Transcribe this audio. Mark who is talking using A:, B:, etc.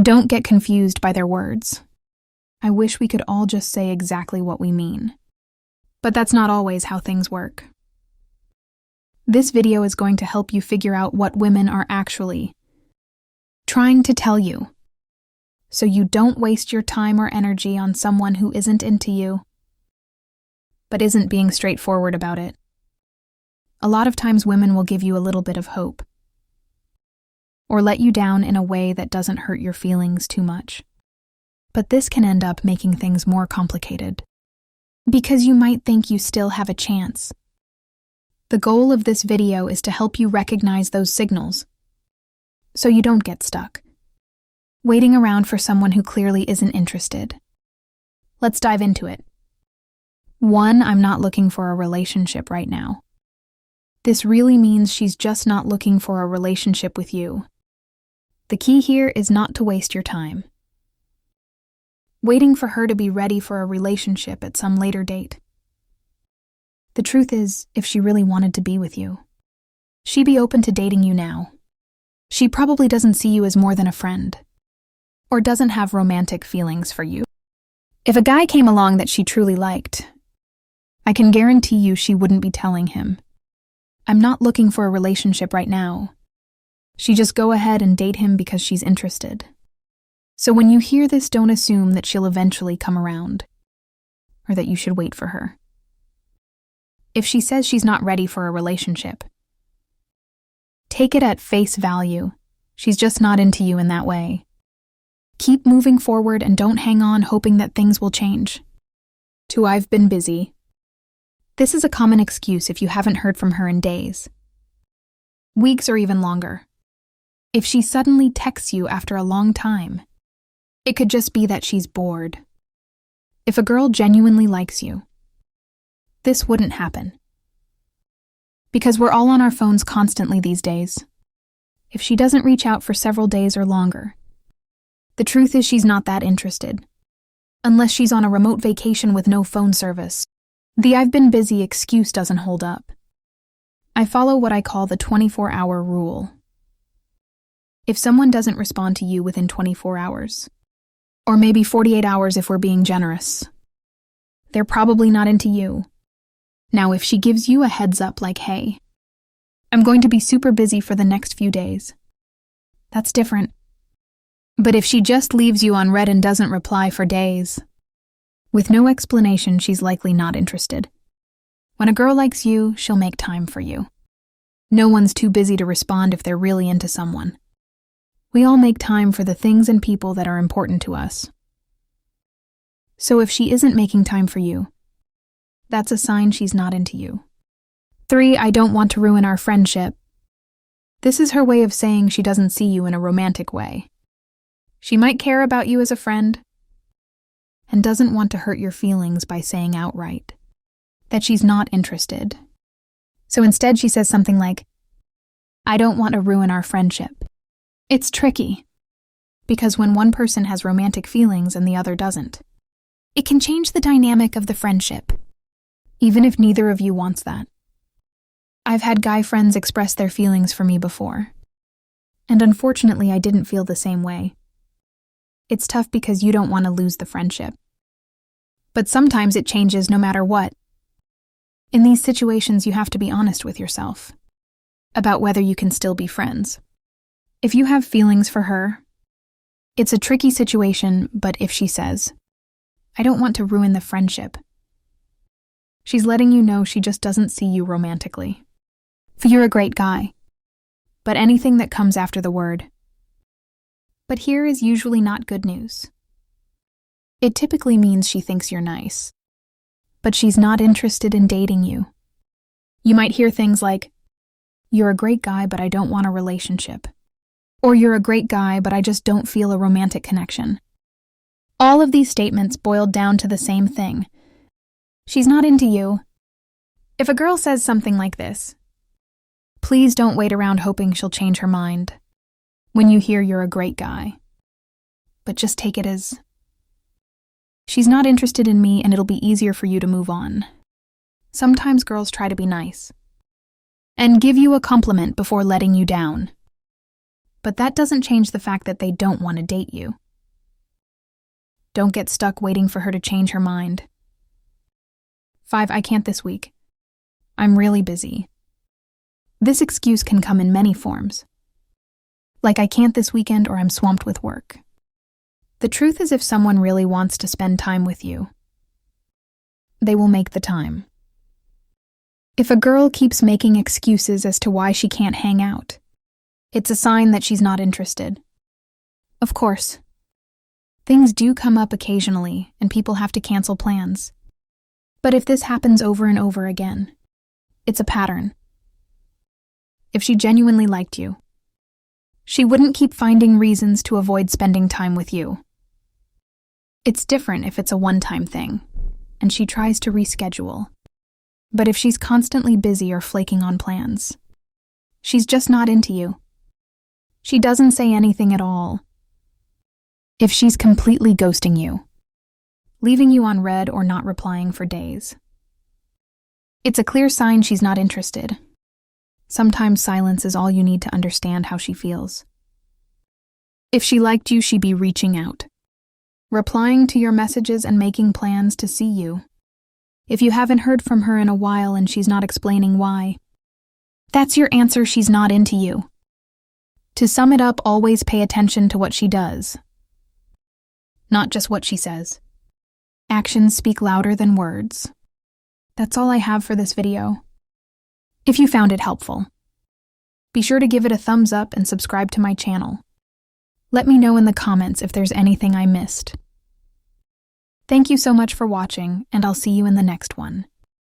A: Don't get confused by their words. I wish we could all just say exactly what we mean. But that's not always how things work. This video is going to help you figure out what women are actually trying to tell you, so you don't waste your time or energy on someone who isn't into you, but isn't being straightforward about it. A lot of times women will give you a little bit of hope, or let you down in a way that doesn't hurt your feelings too much. But this can end up making things more complicated, because you might think you still have a chance. The goal of this video is to help you recognize those signals, so you don't get stuck waiting around for someone who clearly isn't interested. Let's dive into it. 1. I'm not looking for a relationship right now. This really means she's just not looking for a relationship with you. The key here is not to waste your time waiting for her to be ready for a relationship at some later date. The truth is, if she really wanted to be with you, she'd be open to dating you now. She probably doesn't see you as more than a friend, or doesn't have romantic feelings for you. If a guy came along that she truly liked, I can guarantee you she wouldn't be telling him, "I'm not looking for a relationship right now." She'd just go ahead and date him because she's interested. So when you hear this, don't assume that she'll eventually come around, or that you should wait for her. If she says she's not ready for a relationship, take it at face value. She's just not into you in that way. Keep moving forward and don't hang on hoping that things will change. 2. I've been busy. This is a common excuse if you haven't heard from her in days, weeks, or even longer. If she suddenly texts you after a long time, it could just be that she's bored. If a girl genuinely likes you, this wouldn't happen, because we're all on our phones constantly these days. If she doesn't reach out for several days or longer, the truth is she's not that interested, unless she's on a remote vacation with no phone service. The "I've been busy" excuse doesn't hold up. I follow what I call the 24-hour rule. If someone doesn't respond to you within 24 hours, or maybe 48 hours if we're being generous, they're probably not into you. Now, if she gives you a heads up like, "Hey, I'm going to be super busy for the next few days," that's different. But if she just leaves you on read and doesn't reply for days, with no explanation, she's likely not interested. When a girl likes you, she'll make time for you. No one's too busy to respond if they're really into someone. We all make time for the things and people that are important to us. So if she isn't making time for you, that's a sign she's not into you. 3. I don't want to ruin our friendship. This is her way of saying she doesn't see you in a romantic way. She might care about you as a friend, and doesn't want to hurt your feelings by saying outright that she's not interested. So instead she says something like, "I don't want to ruin our friendship." It's tricky, because when one person has romantic feelings and the other doesn't, it can change the dynamic of the friendship, even if neither of you wants that. I've had guy friends express their feelings for me before, and unfortunately I didn't feel the same way. It's tough because you don't want to lose the friendship. But sometimes it changes no matter what. In these situations, you have to be honest with yourself about whether you can still be friends. If you have feelings for her, it's a tricky situation, but if she says, "I don't want to ruin the friendship," she's letting you know she just doesn't see you romantically. You're a great guy, but anything that comes after the word "but" here is usually not good news. It typically means she thinks you're nice, but she's not interested in dating you. You might hear things like, "You're a great guy, but I don't want a relationship," or "You're a great guy, but I just don't feel a romantic connection." All of these statements boiled down to the same thing. She's not into you. If a girl says something like this, please don't wait around hoping she'll change her mind when you hear "you're a great guy," but just take it as, she's not interested in me and it'll be easier for you to move on. Sometimes girls try to be nice and give you a compliment before letting you down. but that doesn't change the fact that they don't want to date you. Don't get stuck waiting for her to change her mind. 5. I can't this week. I'm really busy. This excuse can come in many forms. Like I can't this weekend or I'm swamped with work. The truth is if someone really wants to spend time with you, they will make the time. If a girl keeps making excuses as to why she can't hang out, it's a sign that she's not interested. Of course, things do come up occasionally and people have to cancel plans. But if this happens over and over again, it's a pattern. If she genuinely liked you, she wouldn't keep finding reasons to avoid spending time with you. It's different if it's a one-time thing, and she tries to reschedule. But if she's constantly busy or flaking on plans, she's just not into you. She doesn't say anything at all. If she's completely ghosting you, leaving you on red or not replying for days, it's a clear sign she's not interested. Sometimes silence is all you need to understand how she feels. If she liked you, she'd be reaching out, replying to your messages and making plans to see you. If you haven't heard from her in a while and she's not explaining why, that's your answer she's not into you. To sum it up, always pay attention to what she does, not just what she says. Actions speak louder than words. That's all I have for this video. If you found it helpful, be sure to give it a thumbs up and subscribe to my channel. Let me know in the comments if there's anything I missed. Thank you so much for watching, and I'll see you in the next one.